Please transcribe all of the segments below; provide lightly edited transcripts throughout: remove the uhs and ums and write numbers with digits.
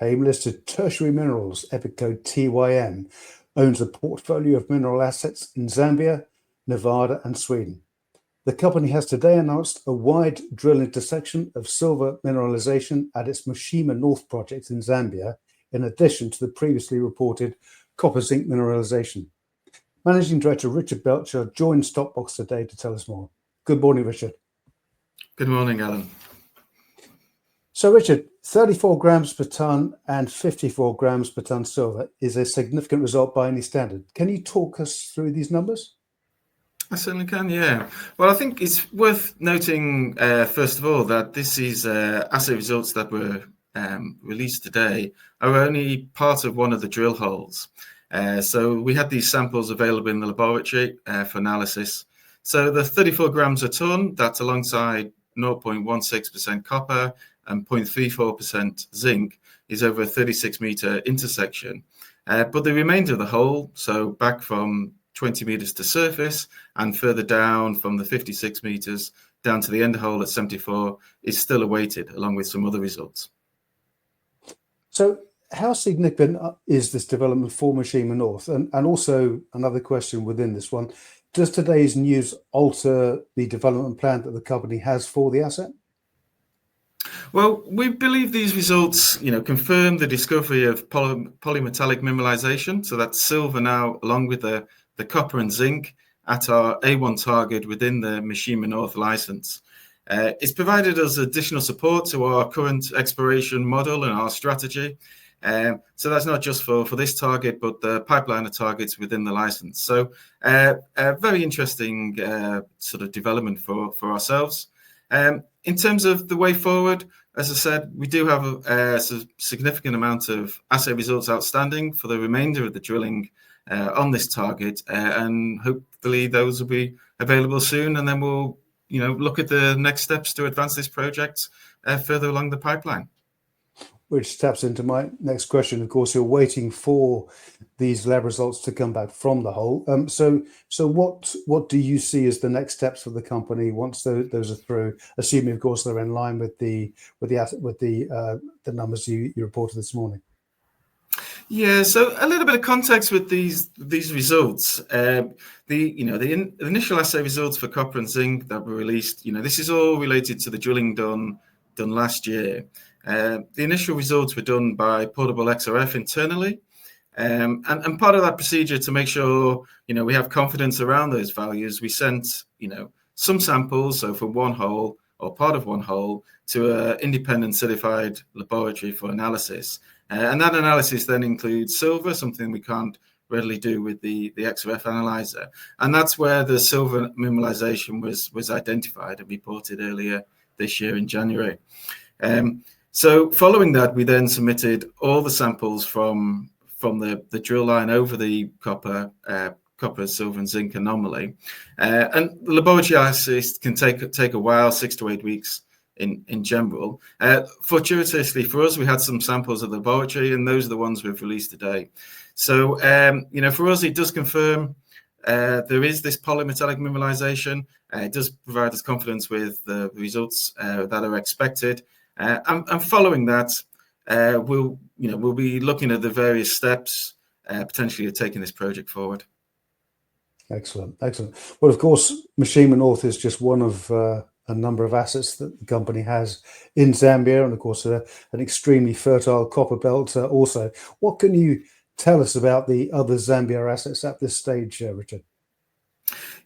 AIM-listed Tertiary Minerals, EPIC code TYM, owns a portfolio of mineral assets in Zambia, Nevada, and Sweden. The company has today announced a wide drill intersection of silver mineralization at its Mushima North project in Zambia, in addition to the previously reported copper zinc mineralization. Managing Director Richard Belcher joined StockBox today to tell us more. Good morning, Richard. Good morning, Alan. So, Richard, 34 grams per tonne and 54 grams per tonne silver is a significant result by any standard. Can you talk us through these numbers? I certainly can, yeah. Well, I think it's worth noting, first of all, that this is assay results that were released today are only part of one of the drill holes. So we had these samples available in the laboratory for analysis. So the 34 grams a tonne, that's alongside 0.16% copper and 0.34% zinc, is over a 36-metre intersection. But the remainder of the hole, so back from 20 metres to surface and further down from the 56 metres down to the end hole at 74, is still awaited, along with some other results. So how significant is this development for Mushima North? And also another question within this one, does today's news alter the development plan that the company has for the asset? Well, we believe these results, confirm the discovery of polymetallic mineralization. So that's silver now, along with the copper and zinc at our A1 target within the Mushima North license. It's provided us additional support to our current exploration model and our strategy. So that's not just for this target, but the pipeline of targets within the license. So a very interesting sort of development for ourselves. In terms of the way forward, as I said, we do have a significant amount of assay results outstanding for the remainder of the drilling on this target, and hopefully those will be available soon, and then we'll look at the next steps to advance this project further along the pipeline. Which taps into my next question. Of course, you're waiting for these lab results to come back from the hole. So what do you see as the next steps for the company once those are through? Assuming, of course, they're in line with the numbers you reported this morning. Yeah, so a little bit of context with these results. The initial assay results for copper and zinc that were released. This is all related to the drilling done last year. The initial results were done by portable XRF internally, and part of that procedure to make sure we have confidence around those values. We sent some samples, so from one hole or part of one hole, to an independent certified laboratory for analysis. And that analysis then includes silver, something we can't readily do with the XRF analyzer. And that's where the silver mineralization was identified and reported earlier this year in January. So following that, we then submitted all the samples from the drill line over the copper, silver, and zinc anomaly. And the laboratory assays can take a while, 6 to 8 weeks. In general. Fortuitously for us, we had some samples of the laboratory, and those are the ones we've released today. So, for us, it does confirm there is this polymetallic mineralization. It does provide us confidence with the results that are expected. And following that, we'll be looking at the various steps potentially of taking this project forward. Excellent. Well, of course, Mushima North is just one of a number of assets that the company has in Zambia, and of course an extremely fertile copper belt also. What can you tell us about the other Zambia assets at this stage, Richard?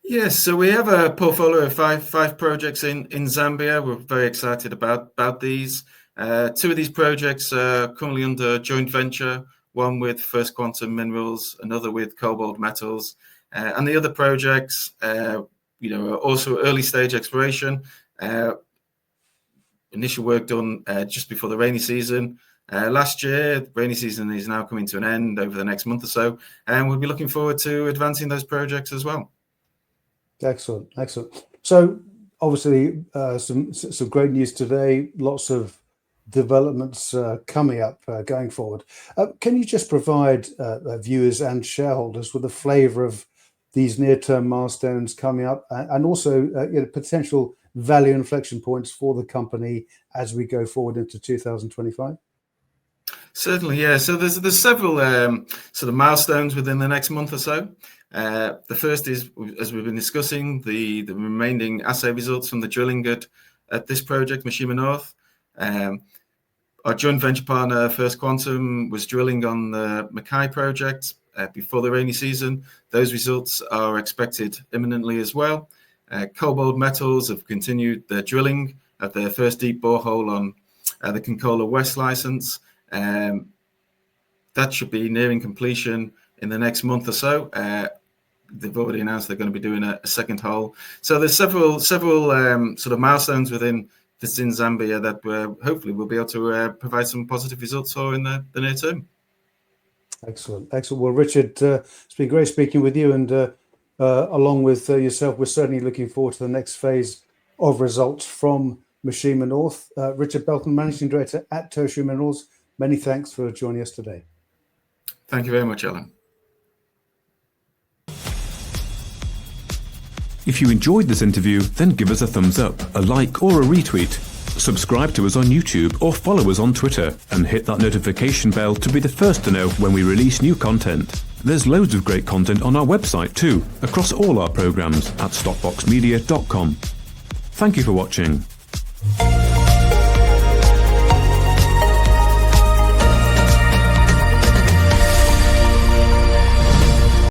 Yes, so we have a portfolio of five projects in Zambia. We're very excited about these. 2 of these projects are currently under joint venture, one with First Quantum Minerals, another with Cobalt Metals, and the other projects also early stage exploration. Initial work done just before the rainy season last year. The rainy season is now coming to an end over the next month or so, and we'll be looking forward to advancing those projects as well. Excellent. So obviously some great news today. Lots of developments coming up going forward. Can you just provide viewers and shareholders with a flavour of these near-term milestones coming up, and also potential value inflection points for the company as we go forward into 2025? Certainly, yeah. So there's several sort of milestones within the next month or so. The first is, as we've been discussing, the remaining assay results from the drilling at this project, Mushima North. Our joint venture partner, First Quantum, was drilling on the Mackay project before the rainy season. Those results are expected imminently as well. Cobalt Metals have continued their drilling at their first deep borehole on the Konkola West license. That should be nearing completion in the next month or so. They've already announced they're going to be doing a second hole. So there's several sort of milestones within Zambia that hopefully we'll be able to provide some positive results for in the near term. Excellent. Well, Richard, it's been great speaking with you, and along with yourself, we're certainly looking forward to the next phase of results from Mushima North. Richard Belcher, Managing Director at Tertiary Minerals, many thanks for joining us today. Thank you very much, Alan. If you enjoyed this interview, then give us a thumbs up, a like or a retweet. Subscribe to us on YouTube or follow us on Twitter and hit that notification bell to be the first to know when we release new content. There's loads of great content on our website too, across all our programs at StockBoxMedia.com. Thank you for watching.